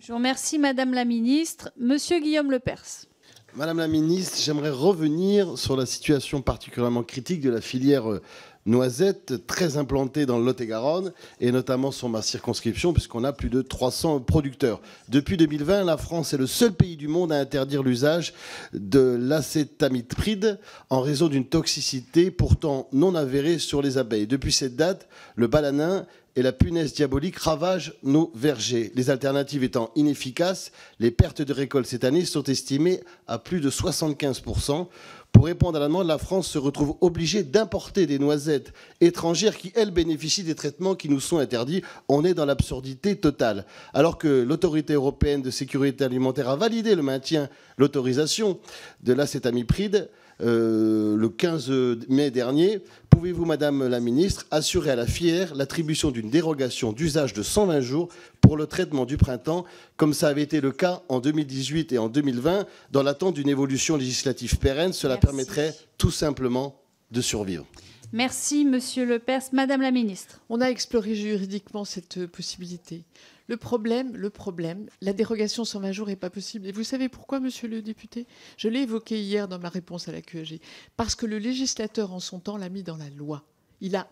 Je vous remercie, Madame la Ministre. Monsieur Guillaume Lepers. Madame la Ministre, j'aimerais revenir sur la situation particulièrement critique de la filière noisette, très implantée dans le Lot-et-Garonne, et notamment sur ma circonscription, puisqu'on a plus de 300 producteurs. Depuis 2020, la France est le seul pays du monde à interdire l'usage de l'acétamipride en raison d'une toxicité pourtant non avérée sur les abeilles. Depuis cette date, le balanin et la punaise diabolique ravagent nos vergers. Les alternatives étant inefficaces, les pertes de récolte cette année sont estimées à plus de 75%. Pour répondre à la demande, la France se retrouve obligée d'importer des noisettes étrangères qui, elles, bénéficient des traitements qui nous sont interdits. On est dans l'absurdité totale. Alors que l'Autorité européenne de sécurité alimentaire a validé le maintien, l'autorisation de l'acétamipride, le 15 mai dernier, pouvez-vous, Madame la Ministre, assurer à la filière l'attribution d'une dérogation d'usage de 120 jours pour le traitement du printemps, comme ça avait été le cas en 2018 et en 2020, dans l'attente d'une évolution législative pérenne? Cela permettrait tout simplement de survivre. Merci, Monsieur Lepers. Madame la Ministre. On a exploré juridiquement cette possibilité. Le problème, la dérogation 120 jours n'est pas possible. Et vous savez pourquoi, monsieur le député? Je l'ai évoqué hier dans ma réponse à la QEG. Parce que le législateur, en son temps, l'a mis dans la loi. Il a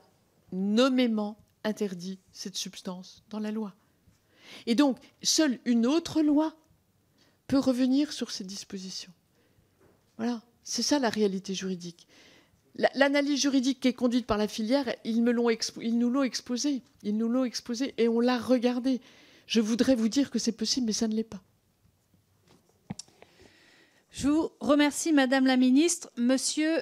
nommément interdit cette substance dans la loi. Et donc, seule une autre loi peut revenir sur ces dispositions. Voilà, c'est ça la réalité juridique. L'analyse juridique qui est conduite par la filière, ils nous l'ont exposée. Ils nous l'ont exposée et on l'a regardée. Je voudrais vous dire que c'est possible, mais ça ne l'est pas. Je vous remercie, Madame la Ministre. Monsieur